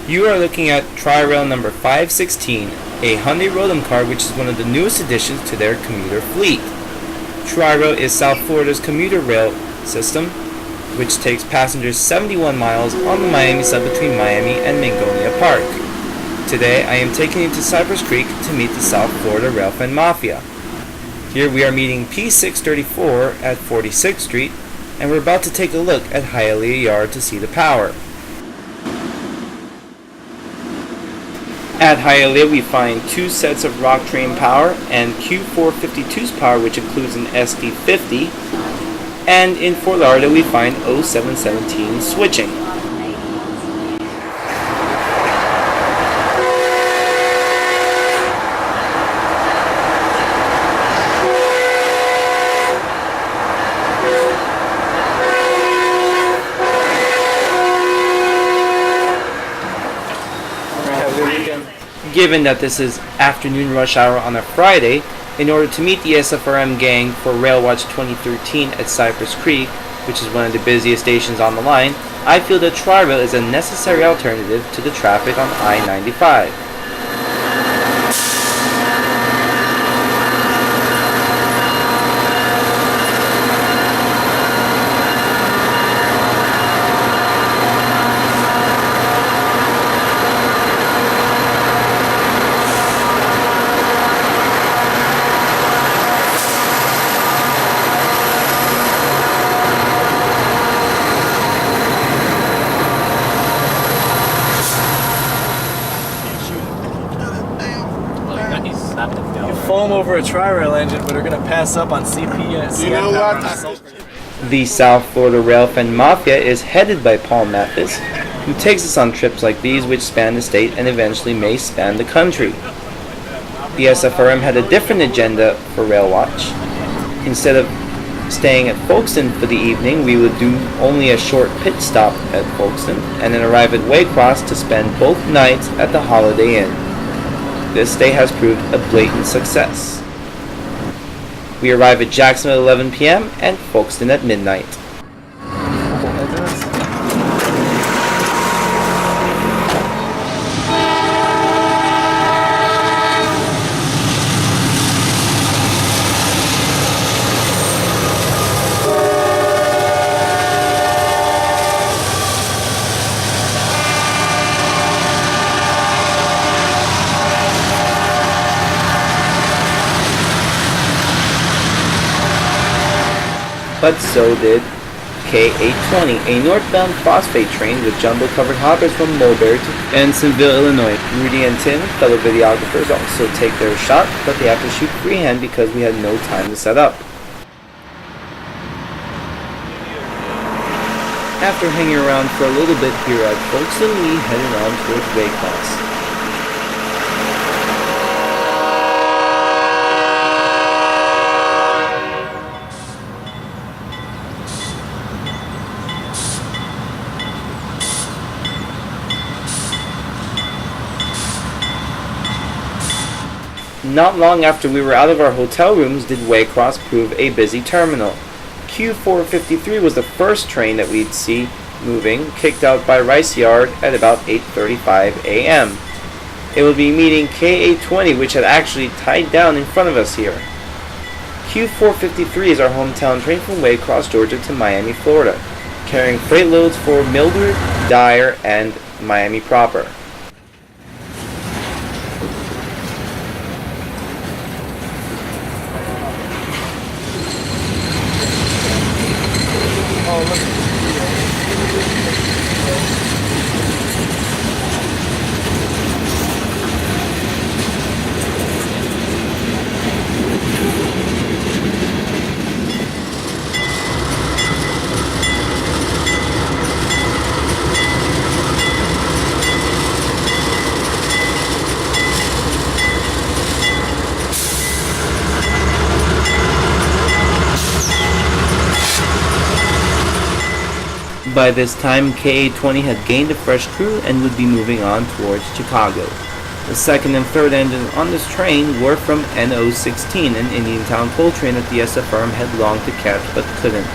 You are looking at Tri-Rail number 516, a Hyundai Rotem car which is one of the newest additions to their commuter fleet. Tri-Rail is South Florida's commuter rail system, which takes passengers 71 miles on the Miami Sub between Miami and Mangonia Park. Today, I am taking you to Cypress Creek to meet the South Florida Railfan Mafia. Here we are meeting P634 at 46th Street, and we're about to take a look at Hialeah Yard to see the power. At Hialeah, we find two sets of rock train power and Q452's power, which includes an SD50. And in Fort Lauderdale, we find 0717 switching. Given that this is afternoon rush hour on a Friday, in order to meet the SFRM gang for Railwatch 2013 at Cypress Creek, which is one of the busiest stations on the line, I feel that Tri-Rail is a necessary alternative to the traffic on I-95. Foam over a Tri-Rail engine, but are going to pass up on CP. You know what? The South Florida Railfan Mafia is headed by Paul Mathis, who takes us on trips like these which span the state and eventually may span the country. The SFRM had a different agenda for Railwatch. Instead of staying at Folkston for the evening, we would do only a short pit stop at Folkston and then arrive at Waycross to spend both nights at the Holiday Inn. This stay has proved a blatant success. We arrive at Jacksonville at 11 p.m. and Folkston at midnight. But so did K820, a northbound phosphate train with jumbo-covered hoppers from Mulberry to Ansonville, Illinois. Rudy and Tim, fellow videographers, also take their shot, but they have to shoot freehand because we had no time to set up. After hanging around for a little bit here at Folkston, we headed on towards Waycross. Not long after we were out of our hotel rooms did Waycross prove a busy terminal. Q453 was the first train that we'd see moving, kicked out by Rice Yard at about 8:35 a.m. It would be meeting K820, which had actually tied down in front of us here. Q453 is our hometown train from Waycross, Georgia to Miami, Florida, carrying freight loads for Mildred, Dyer, and Miami proper. By this time, K820 had gained a fresh crew and would be moving on towards Chicago. The second and third engines on this train were from NO16, an Indiantown coal train that the SFRM had longed to catch but couldn't.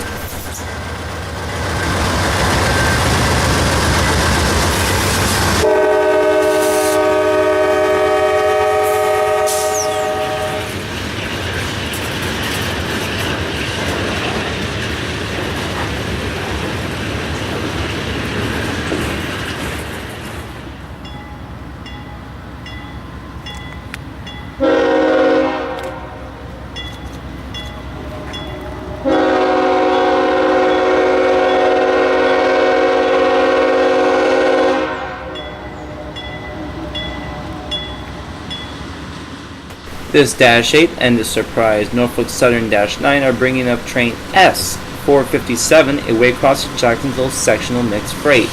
This Dash 8 and the surprise Norfolk Southern Dash 9 are bringing up train S457, a Waycross and Jacksonville sectional mixed freight.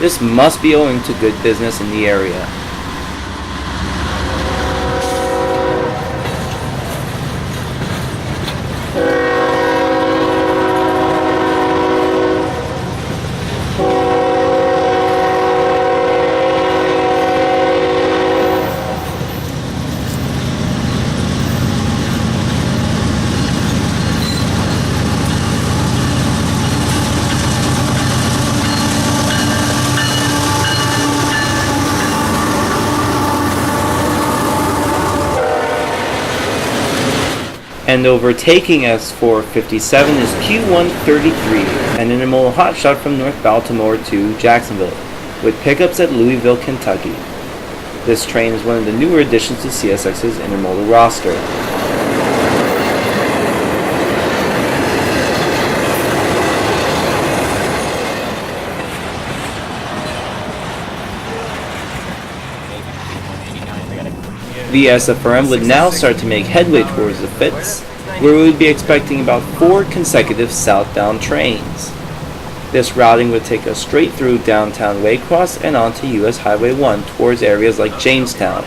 This must be owing to good business in the area. And overtaking S457 is Q133, an intermodal hotshot from North Baltimore to Jacksonville, with pickups at Louisville, Kentucky. This train is one of the newer additions to CSX's intermodal roster. The SFRM would now start to make headway towards the Fitz, where we would be expecting about 4 consecutive southbound trains. This routing would take us straight through downtown Waycross and onto US Highway 1 towards areas like Jamestown.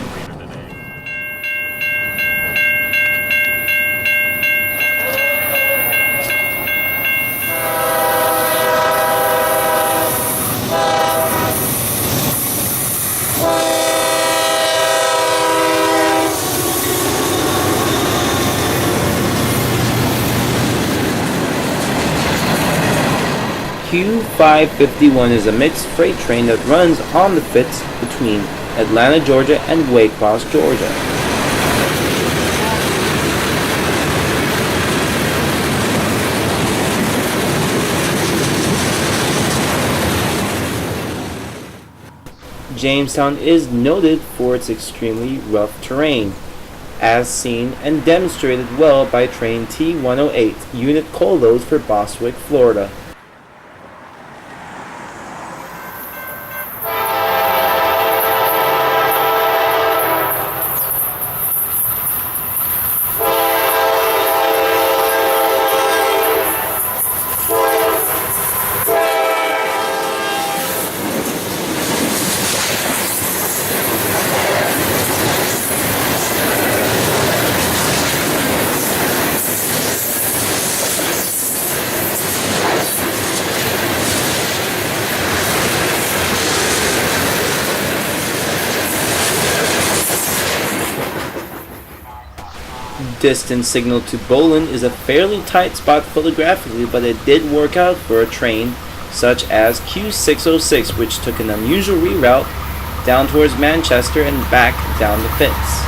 Q551 is a mixed freight train that runs on the Fitz between Atlanta, Georgia and Waycross, Georgia. Jamestown is noted for its extremely rough terrain, as seen and demonstrated well by train T108, unit coal loads for Bostwick, Florida. Distance signal to Bowling is a fairly tight spot photographically, but it did work out for a train such as Q606, which took an unusual reroute down towards Manchester and back down the Fitz.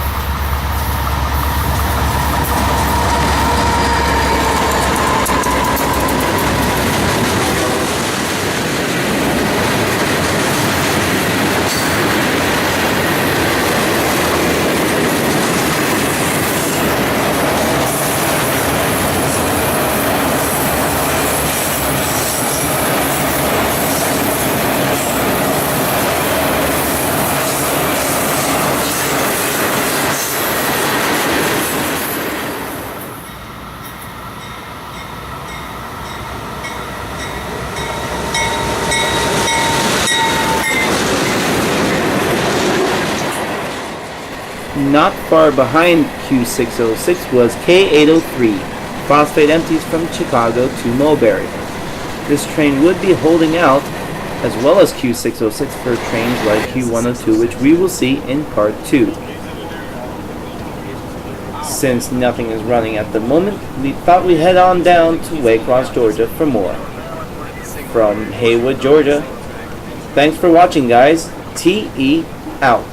Not far behind Q606 was K803, phosphate empties from Chicago to Mulberry. This train would be holding out, as well as Q606 for trains like Q102, which we will see in part 2. Since nothing is running at the moment, we thought we'd head on down to Waycross, Georgia for more. From Haywood, Georgia, thanks for watching, guys. TE out.